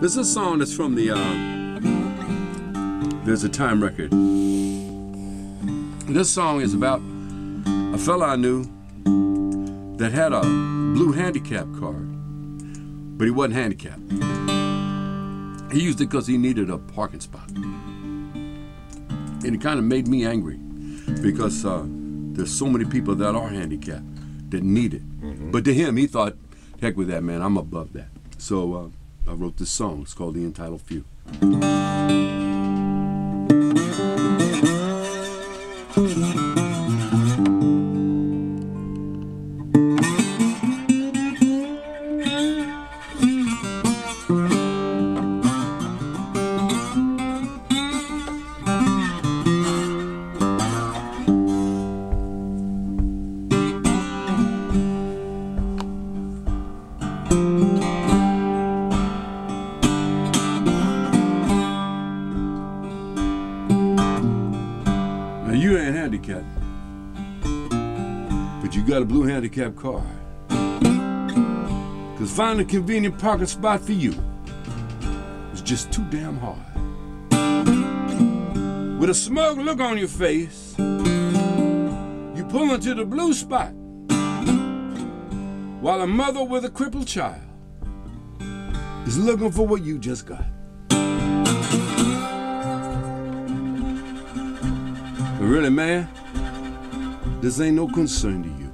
This is a song that's from the There's a Time record. This song is about a fella I knew that had a blue handicap card, but he wasn't handicapped. He used it because he needed a parking spot. And it kind of made me angry because there's so many people that are handicapped that need it. But to him, he thought, heck with that, man, I'm above that. So I wrote this song. It's called The Entitled Few. You ain't handicapped, but you got a blue handicap card. Cause finding a convenient parking spot for you is just too damn hard. With a smug look on your face, you pull into the blue spot, while a mother with a crippled child is looking for what you just got. But really, man, this ain't no concern to you.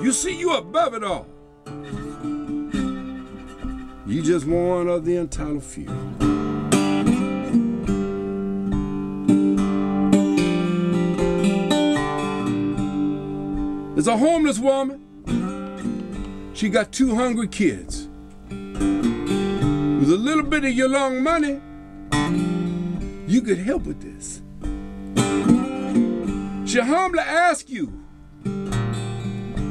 You see, you above it all. You just one of the entitled few. There's a homeless woman. She got 2 hungry kids. With a little bit of your long money, you could help with this. She humbly asks you,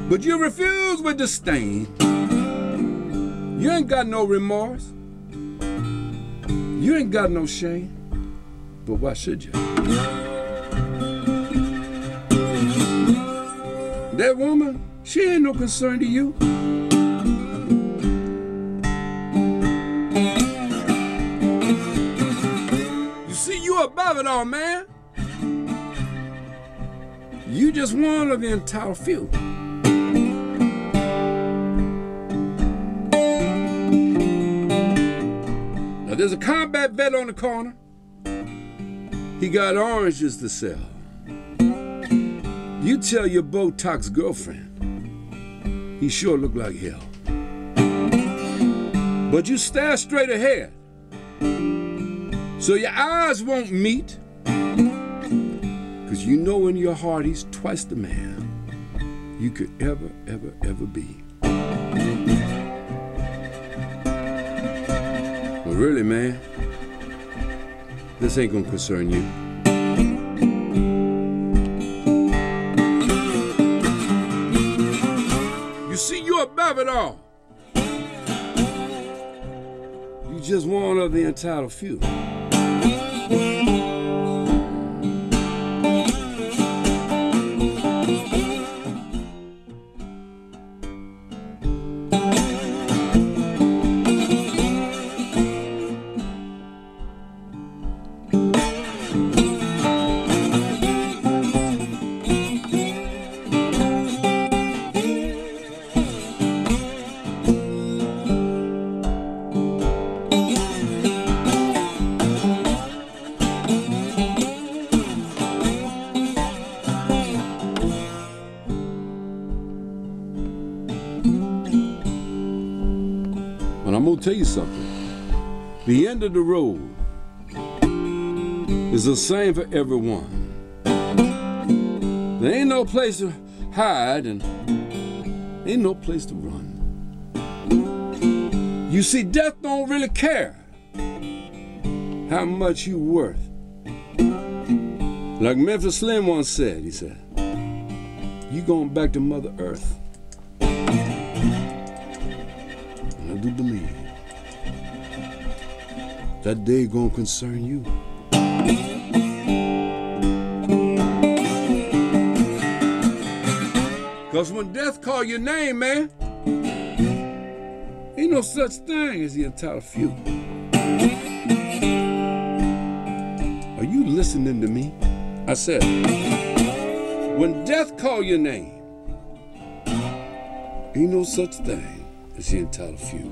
but you refuse with disdain. You ain't got no remorse. You ain't got no shame. But why should you? That woman, she ain't no concern to you. You above it all, man. You just one of the entitled few. Now there's a combat vet on the corner. He got oranges to sell. You tell your Botox girlfriend, he sure look like hell. But you stare straight ahead, so your eyes won't meet, cause you know in your heart he's twice the man you could ever, ever, ever be. Well, really, man, this ain't gonna concern you. You see, you're above it all. You just one of the entitled few. But I'm gonna tell you something. The end of the road is the same for everyone. There ain't no place to hide and ain't no place to run. You see, death don't really care how much you worth. Like Memphis Slim once said, he said, you going back to Mother Earth. And I do believe that day gonna concern you. Because when death call your name, man, ain't no such thing as the entitled few. Are you listening to me? I said, when death call your name, ain't no such thing as the entitled few.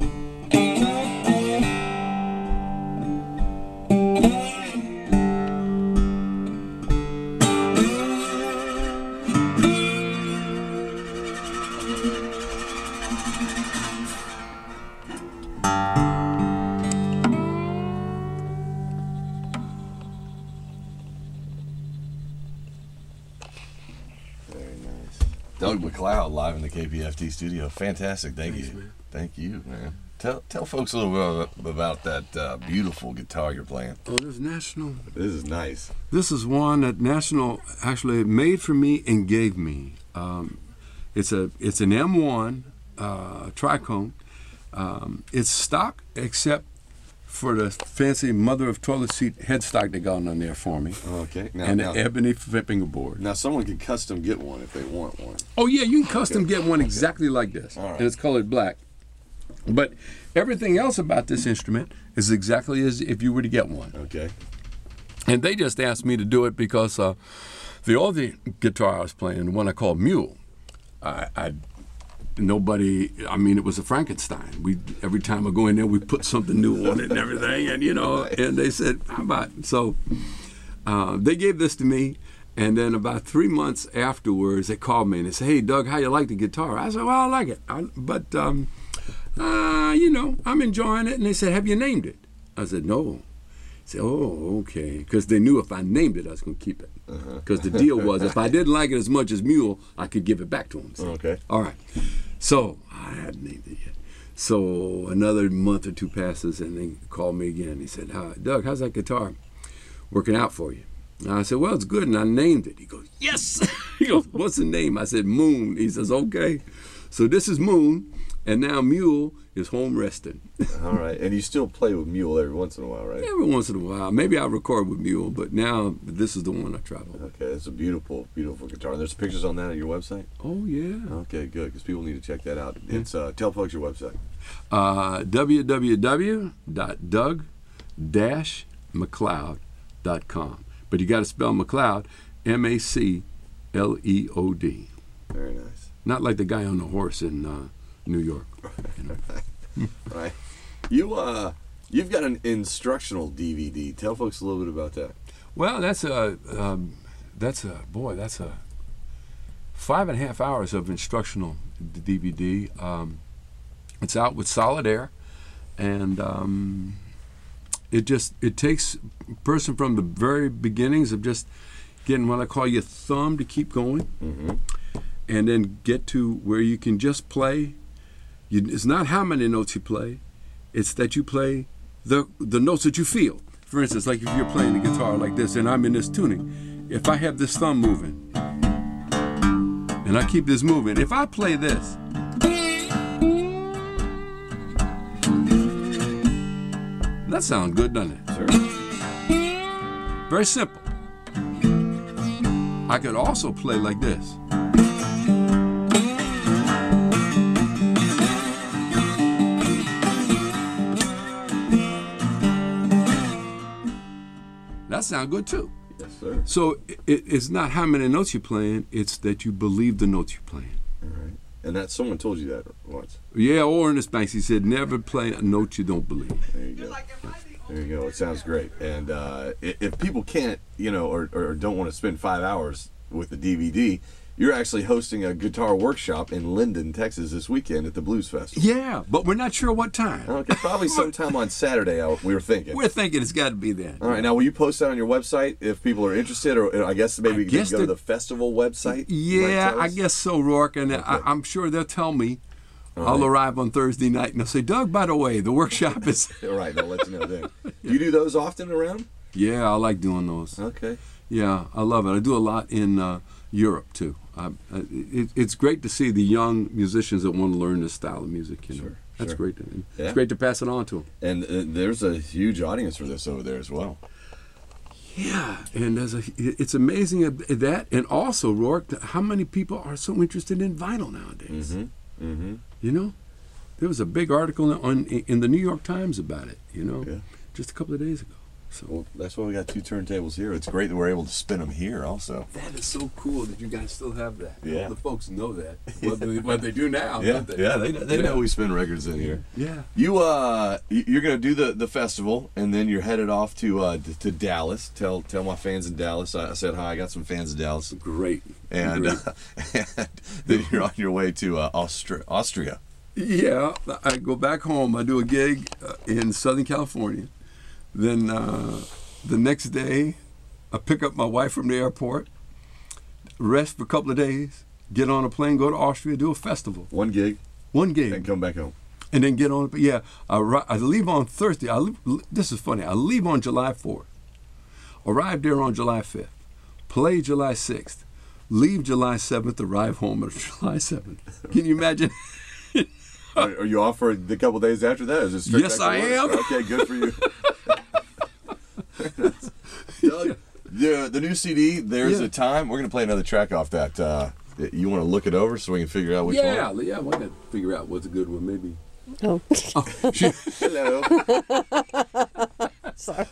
Doug MacLeod live in the KPFT studio. Fantastic. Thanks, you. Man. Thank you, man. Tell folks a little bit about that beautiful guitar you're playing. Oh, this is National. This is nice. This is one that National actually made for me and gave me. It's an M1 tricone. It's stock except for the fancy mother of toilet seat headstock they got on there for me. Okay. And the ebony fingerboard. Now someone can custom get one if they want one. Oh yeah, you can custom get one exactly like this. All right. And it's colored black. But everything else about this instrument is exactly as if you were to get one. Okay. And they just asked me to do it because the other guitar I was playing, the one I called Mule, it was a Frankenstein. Every time I go in there, we put something new on it and everything, and and they said, how about it? So they gave this to me, and then about 3 months afterwards, they called me and they said, hey, Doug, how you like the guitar? I said, well, I like it, but I'm enjoying it. And they said, have you named it? I said, no. I said, oh, okay, because they knew if I named it, I was going to keep it. Because the deal was, if I didn't like it as much as Mule, I could give it back to him. So. Okay. All right. So I hadn't named it yet. So another month or two passes, and they called me again. He said, Doug, how's that guitar working out for you? And I said, well, it's good, and I named it. He goes, yes. He goes, what's the name? I said, Moon. He says, okay. So this is Moon, and now Mule is home resting. All right. And you still play with Mule every once in a while, right? Every once in a while. Maybe I record with Mule, but now this is the one I travel with. Okay. It's a beautiful, beautiful guitar. There's pictures on that at your website? Oh, yeah. Okay, good, because people need to check that out. It's tell folks your website. www.doug-macleod.com. But you got to spell MacLeod, M-A-C-L-E-O-D. Very nice. Not like the guy on the horse in New York. Right. You've got an instructional DVD. Tell folks a little bit about that. Well, that's a 5.5 hours of instructional DVD. It's out with Solid Air, and it takes a person from the very beginnings of just getting what I call your thumb to keep going, and then get to where you can just play. It's not how many notes you play, it's that you play the notes that you feel. For instance, like if you're playing the guitar like this and I'm in this tuning, if I have this thumb moving and I keep this moving, if I play this, that sounds good, doesn't it? Sure. Very simple. I could also play like this. That sounds good too. Yes, sir. So it's not how many notes you're playing, it's that you believe the notes you're playing. All right. And that someone told you that once. Yeah, or Ernest Banks, he said, never play a note you don't believe. There you go. There you go. It sounds great. And if people can't, or don't want to spend 5 hours with the DVD, you're actually hosting a guitar workshop in Linden, Texas this weekend at the Blues Festival. Yeah, but we're not sure what time. Okay, probably sometime on Saturday, we were thinking. We're thinking it's got to be then. All right, now will you post that on your website if people are interested, or I guess maybe you can go to the festival website? Yeah, I guess so, Rourke, and okay. I'm sure they'll tell me. I'll arrive on Thursday night and they'll say, Doug, by the way, the workshop is... All right, they'll let you know then. Do you do those often around? Yeah, I like doing those. Okay. Yeah, I love it. I do a lot in Europe, too. It's great to see the young musicians that want to learn this style of music. Sure, that's great. Yeah. It's great to pass it on to them. And there's a huge audience for this over there as well. Yeah, and it's amazing that, and also, Rourke, how many people are so interested in vinyl nowadays. You know, there was a big article in the New York Times about it, you know, just a couple of days ago. So, well, that's why we got 2 turntables here. It's great that we're able to spin them here also. That is so cool that you guys still have that. Yeah. The folks know that. What they do now. Yeah, don't they? yeah, they know we spin records in here. Yeah. You're gonna do the festival, and then you're headed off to Dallas. Tell my fans in Dallas. I said hi. I got some fans in Dallas. Great. And, and then you're on your way to Austria. Yeah, I go back home. I do a gig in Southern California. Then the next day, I pick up my wife from the airport, rest for a couple of days, get on a plane, go to Austria, do a festival. One gig. And come back home. And then get on. Yeah, I leave on Thursday. This is funny. I leave on July 4th, arrive there on July 5th, play July 6th, leave July 7th, arrive home on July 7th. Can you imagine? Are you off for a couple of days after that? Is it straight Yes, back to I am. Okay, good for you. Doug, the new CD, There's a Time. We're going to play another track off that. You want to look it over so we can figure out which one? Yeah, I want to figure out what's a good one, maybe. Oh. Hello. Sorry.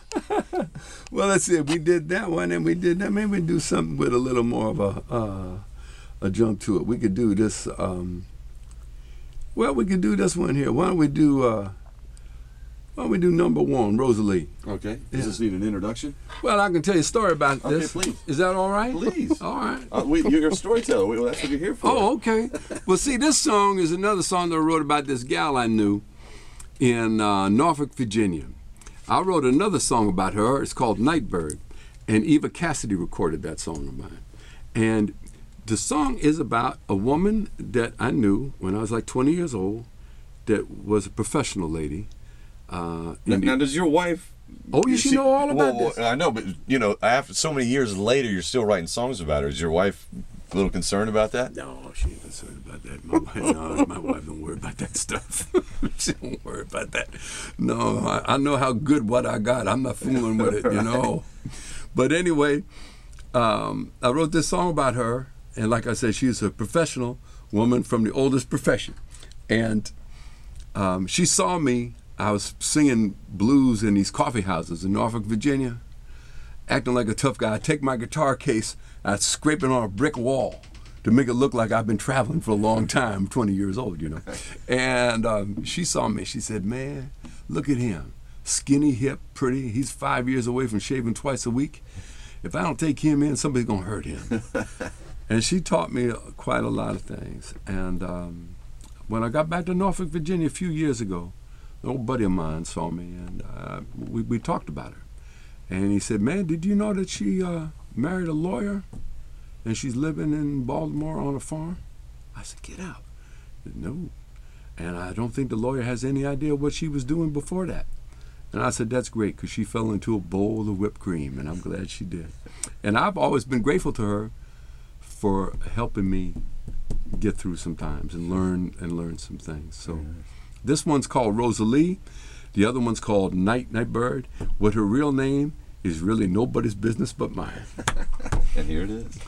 Well, let's see. We did that one, and we did that. Maybe we do something with a little more of a jump to it. We could do this. Well, we could do this one here. Why don't we do number 1, Rosalie? Okay. Does this need an introduction? Well, I can tell you a story about this. Okay, please. Is that all right? Please. All right. You're a storyteller. That's what you're here for. Oh, okay. Well, see, this song is another song that I wrote about this gal I knew in Norfolk, Virginia. I wrote another song about her. It's called Nightbird, and Eva Cassidy recorded that song of mine. And the song is about a woman that I knew when I was like 20 years old that was a professional lady. Now, does your wife... Oh, you should know all about this. I know, but, after so many years later, you're still writing songs about her. Is your wife a little concerned about that? No, she ain't concerned about that. My wife don't worry about that stuff. She don't worry about that. No, I know how good what I got. I'm not fooling with it, But anyway, I wrote this song about her. And like I said, she's a professional woman from the oldest profession. And she saw me. I was singing blues in these coffee houses in Norfolk, Virginia, acting like a tough guy. I'd take my guitar case, I'd scrape it on a brick wall to make it look like I've been traveling for a long time, 20 years old, And she saw me. She said, man, look at him. Skinny, hip, pretty. He's 5 years away from shaving twice a week. If I don't take him in, somebody's going to hurt him. And she taught me quite a lot of things. And when I got back to Norfolk, Virginia a few years ago, an old buddy of mine saw me, and we talked about her. And he said, man, did you know that she married a lawyer, and she's living in Baltimore on a farm? I said, get out. He said, no. And I don't think the lawyer has any idea what she was doing before that. And I said, that's great, because she fell into a bowl of whipped cream, and I'm glad she did. And I've always been grateful to her for helping me get through some times and learn some things. So this one's called Rosalie. The other one's called Nightbird. What her real name is really nobody's business but mine. And here it is.